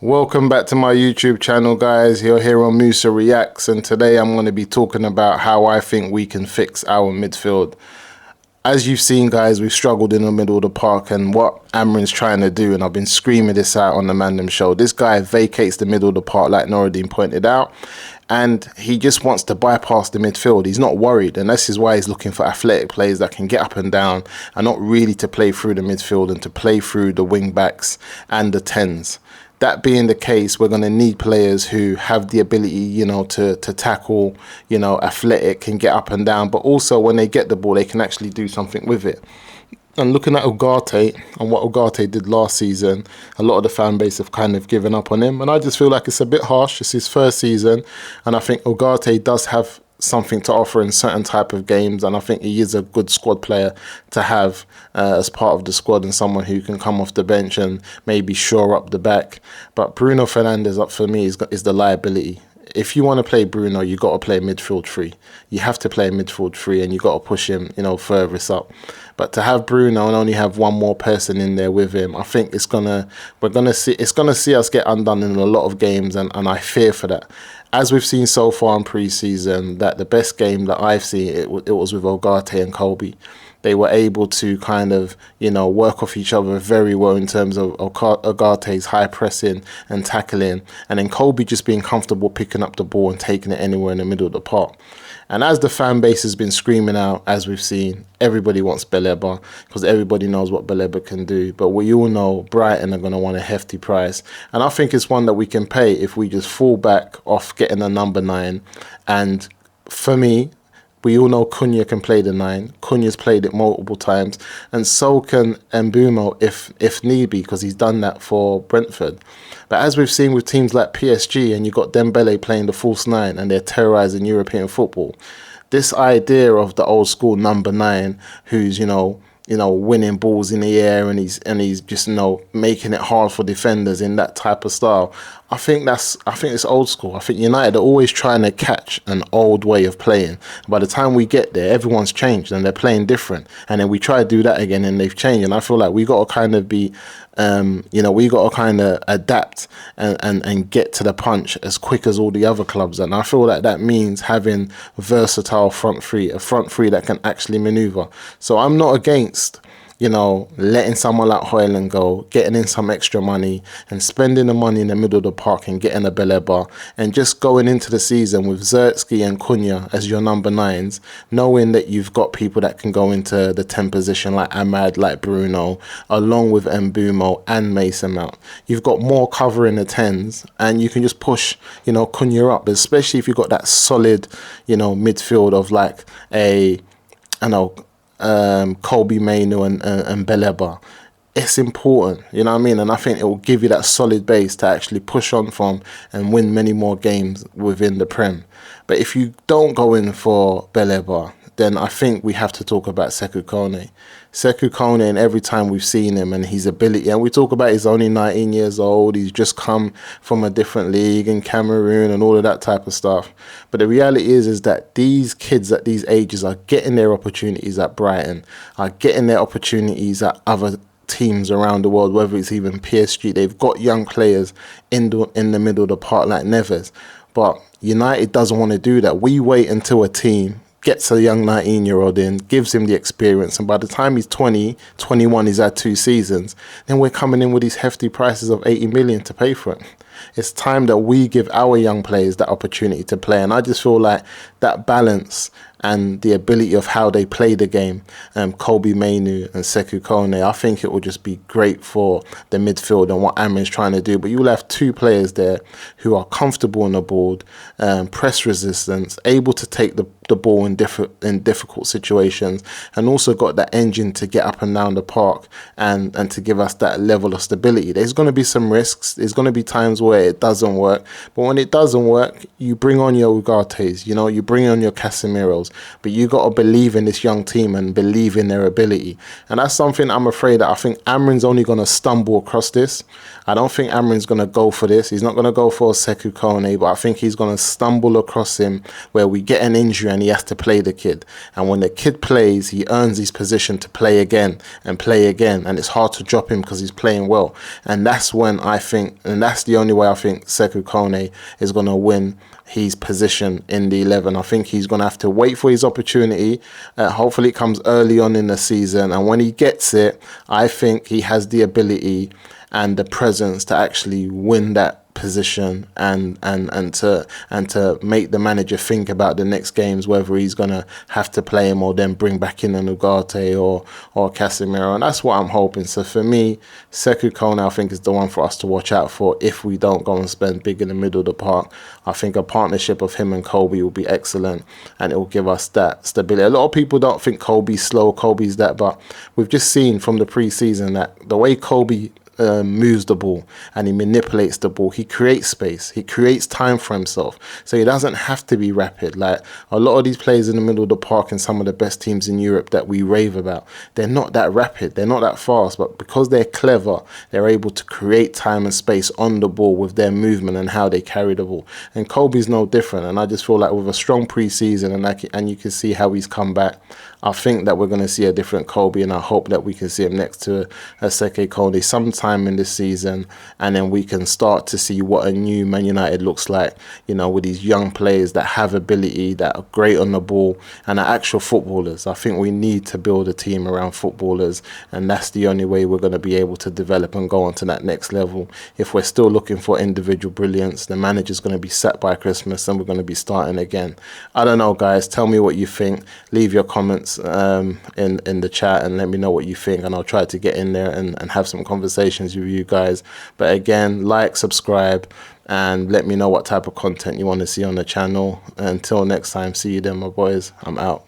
Welcome back to my YouTube channel, guys. You're here on Musa Reacts, and today I'm going to be talking about how I think we can fix our midfield. As you've seen, guys, we've struggled in the middle of the park, and what Amrin's trying to do, and I've been screaming this out on the Mandem show, this guy vacates the middle of the park like Noradine pointed out, and he just wants to bypass the midfield. He's not worried, and this is why he's looking for athletic players that can get up and down and not really to play through the midfield and to play through the wing backs and the 10s. That being the case, we're going to need players who have the ability, to tackle, athletic, can get up and down, but also when they get the ball, they can actually do something with it. And looking at Ugarte and what Ugarte did last season, a lot of the fan base have kind of given up on him. And I just feel like it's a bit harsh. It's his first season. And I think Ugarte does have something to offer in certain type of games, and I think he is a good squad player to have as part of the squad, and someone who can come off the bench and maybe shore up the back. But Bruno Fernandes, up for me, is the liability. If you want to play Bruno, you got to play midfield three. You have to play midfield three, and you got to push him, furthest up. But to have Bruno and only have one more person in there with him, I think it's gonna see us get undone in a lot of games, and I fear for that. As we've seen so far in pre-season, that the best game that I've seen, it was with Ugarte and Kobe. They were able to kind of, work off each other very well in terms of Ugarte's high pressing and tackling, and then Kobe just being comfortable picking up the ball and taking it anywhere in the middle of the park. And as the fan base has been screaming out, as we've seen, everybody wants Baleba because everybody knows what Baleba can do. But we all know Brighton are going to want a hefty price. And I think it's one that we can pay if we just fall back off getting a number 9. And for me, we all know Kone can play the 9. Kone's played it multiple times. And so can Mbeumo if need be, because he's done that for Brentford. But as we've seen with teams like PSG, and you've got Dembele playing the false 9 and they're terrorising European football, this idea of the old school number 9 who's, winning balls in the air, and he's just, making it hard for defenders in that type of style. I think it's old school. I think United are always trying to catch an old way of playing. By the time we get there, everyone's changed and they're playing different. And then we try to do that again and they've changed. And I feel like we got to kind of be, we got to kind of adapt and get to the punch as quick as all the other clubs. And I feel like that means having versatile front three, a front three that can actually maneuver. So I'm not against, letting someone like Højlund go, getting in some extra money and spending the money in the middle of the park and getting a Baleba, and just going into the season with Zertsky and Cunha as your number 9s, knowing that you've got people that can go into the 10 position like Ahmad, like Bruno, along with Mbeumo and Mason Mount. You've got more cover in the 10s, and you can just push, Cunha up, especially if you've got that solid, midfield of like Kobe Mainu and Baleba. It's important, you know what I mean? And I think it will give you that solid base to actually push on from and win many more games within the Prem. But if you don't go in for Baleba, then I think we have to talk about Sekou Kone. Sekou Kone, and every time we've seen him and his ability, and we talk about he's only 19 years old, he's just come from a different league in Cameroon and all of that type of stuff. But the reality is that these kids at these ages are getting their opportunities at Brighton, are getting their opportunities at other teams around the world, whether it's even PSG. They've got young players in the middle of the park like Neves. But United doesn't want to do that. We wait until a team gets a young 19-year-old in, gives him the experience, and by the time he's 20, 21, he's had 2 seasons, then we're coming in with these hefty prices of 80 million to pay for it. It's time that we give our young players that opportunity to play, and I just feel like that balance and the ability of how they play the game, Kobe Mainu and Sekou Kone, I think it will just be great for the midfield and what Amrin's trying to do. But you'll have 2 players there who are comfortable on the board, press resistance, able to take the ball in difficult situations, and also got that engine to get up and down the park and to give us that level of stability. There's going to be some risks. There's going to be times where it doesn't work. But when it doesn't work, you bring on your Ugartes, you bring on your Casemiros, but you got to believe in this young team and believe in their ability. And that's something I'm afraid that I think Amrin's only going to stumble across this. I don't think Amrin's going to go for this. He's not going to go for Sekou Kone, but I think he's going to stumble across him where we get an injury and he has to play the kid. And when the kid plays, he earns his position to play again and play again. And it's hard to drop him because he's playing well. And that's when I think, and that's the only way I think Sekou Kone is going to win his position in the 11. I think he's going to have to wait for his opportunity. Hopefully it comes early on in the season. And when he gets it, I think he has the ability and the presence to actually win that position and to make the manager think about the next games, whether he's gonna have to play him or then bring back in an Ugarte or Casemiro. And that's what I'm hoping. So for me, Sekou Kone, I think, is the one for us to watch out for if we don't go and spend big in the middle of the park. I think a partnership of him and Kobe will be excellent, and it will give us that stability. A lot of people don't think Kobe's slow, Kobe's that, but we've just seen from the pre-season that the way Kobe moves the ball and he manipulates the ball, he creates space, he creates time for himself, so he doesn't have to be rapid. Like a lot of these players in the middle of the park and some of the best teams in Europe that we rave about, they're not that rapid, they're not that fast, but because they're clever, they're able to create time and space on the ball with their movement and how they carry the ball. And Kobe's no different, and I just feel like with a strong pre-season and you can see how he's come back, I think that we're going to see a different Kobe, and I hope that we can see him next to a Sekou Kone sometime in this season, and then we can start to see what a new Man United looks like, you know, with these young players that have ability, that are great on the ball, and are actual footballers. I think we need to build a team around footballers, and that's the only way we're going to be able to develop and go on to that next level. If we're still looking for individual brilliance, the manager's going to be set by Christmas and we're going to be starting again. I don't know, guys. Tell me what you think. Leave your comments in the chat and let me know what you think, and I'll try to get in there and have some conversations with you guys. But again, like, subscribe, and let me know what type of content you want to see on the channel. Until next time, see you then, my boys. I'm out.